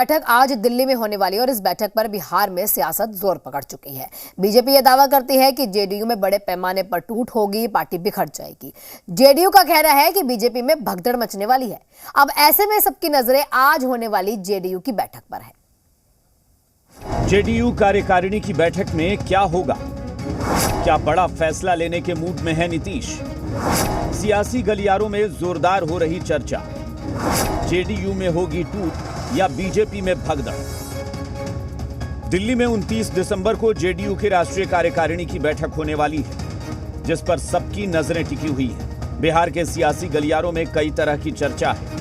बैठक आज दिल्ली में होने वाली है और इस बैठक पर बिहार में सियासत जोर पकड़ चुकी है। बीजेपी यह दावा करती है कि जेडीयू में बड़े पैमाने पर टूट होगी, पार्टी बिखर जाएगी। जेडीयू का कहना है कि बीजेपी में भगदड़ मचने वाली है। अब ऐसे में सबकी नजरें आज होने वाली जेडीयू की बैठक पर है। जेडीयू कार्यकारिणी की बैठक में क्या होगा? क्या बड़ा फैसला लेने के मूड में है नीतीश? सियासी गलियारों में जोरदार हो रही चर्चा। जेडीयू में होगी टूट या बीजेपी में भगदड़? दिल्ली में 29 दिसंबर को जेडीयू की राष्ट्रीय कार्यकारिणी की बैठक होने वाली है, जिस पर सबकी नजरें टिकी हुई हैं। बिहार के सियासी गलियारों में कई तरह की चर्चा है।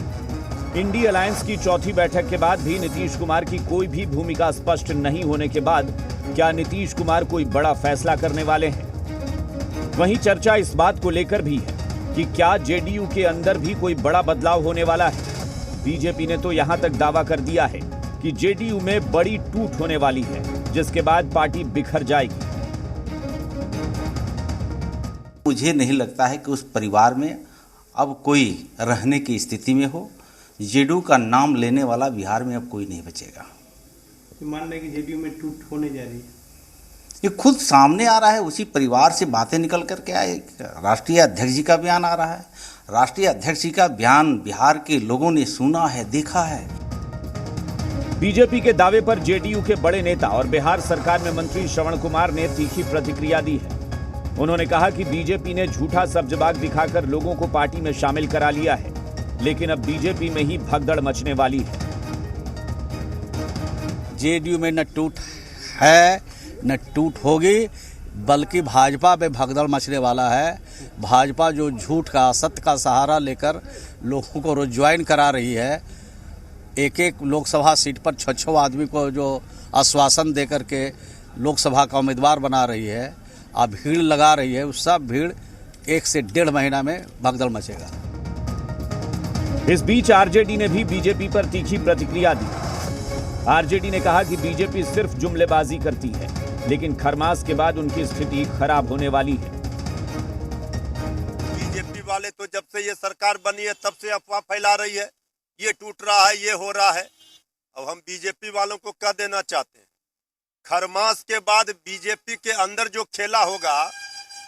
इंडी अलायंस की चौथी बैठक के बाद भी नीतीश कुमार की कोई भी भूमिका स्पष्ट नहीं होने के बाद क्या नीतीश कुमार कोई बड़ा फैसला करने वाले हैं? वहीं चर्चा इस बात को लेकर भी है कि क्या जेडीयू के अंदर भी कोई बड़ा बदलाव होने वाला है। बीजेपी ने तो यहां तक दावा कर दिया है कि जेडीयू में बड़ी टूट होने वाली है, जिसके बाद पार्टी बिखर जाएगी। मुझे नहीं लगता है कि उस परिवार में अब कोई रहने की स्थिति में हो। जेडीयू का नाम लेने वाला बिहार में अब कोई नहीं बचेगा। मान रहे कि जेडीयू में टूट होने जा रही है, ये खुद सामने आ रहा है। उसी परिवार से बातें निकल करके आए। राष्ट्रीय अध्यक्ष जी का बयान आ रहा है। राष्ट्रीय अध्यक्ष जी का बयान बिहार के लोगों ने सुना है, देखा है। बीजेपी के दावे पर जेडीयू के बड़े नेता और बिहार सरकार में मंत्री श्रवण कुमार ने तीखी प्रतिक्रिया दी है। उन्होंने कहा कि बीजेपी ने झूठा सब्जबाग दिखाकर लोगों को पार्टी में शामिल करा लिया है, लेकिन अब बीजेपी में ही भगदड़ मचने वाली है। जेडीयू में न टूट है न टूट होगी, बल्कि भाजपा में भगदड़ मचने वाला है। भाजपा जो झूठ का, असत्य का सहारा लेकर लोगों को रोज ज्वाइन करा रही है, एक एक लोकसभा सीट पर 6 आदमी को जो आश्वासन दे करके लोकसभा का उम्मीदवार बना रही है, अब भीड़ लगा रही है, उस सब भीड़ 1 से 1.5 महीना में भगदड़ मचेगा। इस बीच आरजेडी ने भी बीजेपी पर तीखी प्रतिक्रिया दी। आरजेडी ने कहा कि बीजेपी सिर्फ जुमलेबाजी करती है, लेकिन खरमास के बाद उनकी स्थिति खराब होने वाली है। बीजेपी वाले तो जब से ये सरकार बनी है तब से अफवाह फैला रही है, ये टूट रहा है, ये हो रहा है। अब हम बीजेपी वालों को क्या देना चाहते हैं? खरमास के बाद बीजेपी के अंदर जो खेला होगा,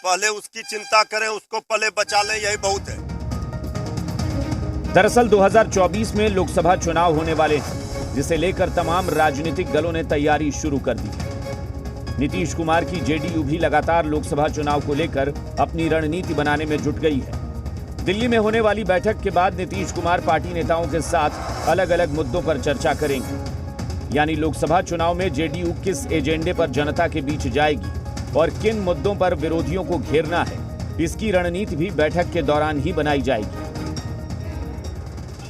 पहले उसकी चिंता करें, उसको पहले बचा लें, यही बहुत है। दरअसल 2024 में लोकसभा चुनाव होने वाले हैं, जिसे लेकर तमाम राजनीतिक दलों ने तैयारी शुरू कर दी है। नीतीश कुमार की जेडीयू भी लगातार लोकसभा चुनाव को लेकर अपनी रणनीति बनाने में जुट गई है। दिल्ली में होने वाली बैठक के बाद नीतीश कुमार पार्टी नेताओं के साथ अलग अलग मुद्दों पर चर्चा करेंगे। यानी लोकसभा चुनाव में जेडीयू किस एजेंडे पर जनता के बीच जाएगी और किन मुद्दों पर विरोधियों को घेरना है, इसकी रणनीति भी बैठक के दौरान ही बनाई जाएगी।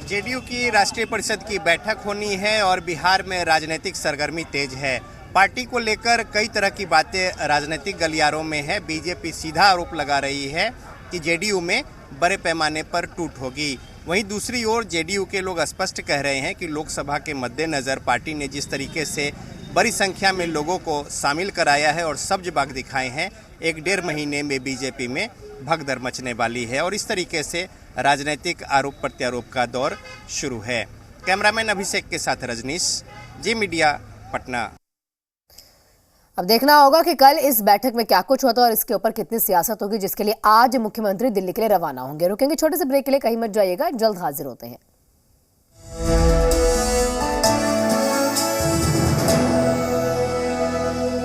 जेडीयू की राष्ट्रीय परिषद की बैठक होनी है और बिहार में राजनीतिक सरगर्मी तेज है। पार्टी को लेकर कई तरह की बातें राजनीतिक गलियारों में है। बीजेपी सीधा आरोप लगा रही है कि जेडीयू में बड़े पैमाने पर टूट होगी। वहीं दूसरी ओर जेडीयू के लोग स्पष्ट कह रहे हैं कि लोकसभा के मद्देनज़र पार्टी ने जिस तरीके से बड़ी संख्या में लोगों को शामिल कराया है और सब्जबाग दिखाए हैं, 1-1.5 महीने में बीजेपी में भगदड़ मचने वाली है और इस तरीके से राजनीतिक आरोप प्रत्यारोप का दौर शुरू है। कैमरामैन अभिषेक के साथ रजनीश, जी मीडिया, पटना। अब देखना होगा कि कल इस बैठक में क्या कुछ होता है और इसके ऊपर कितनी सियासत होगी, जिसके लिए आज मुख्यमंत्री दिल्ली के लिए रवाना होंगे। रुकेंगे छोटे से ब्रेक के लिए, कहीं मत जाइएगा, जल्द हाजिर होते हैं।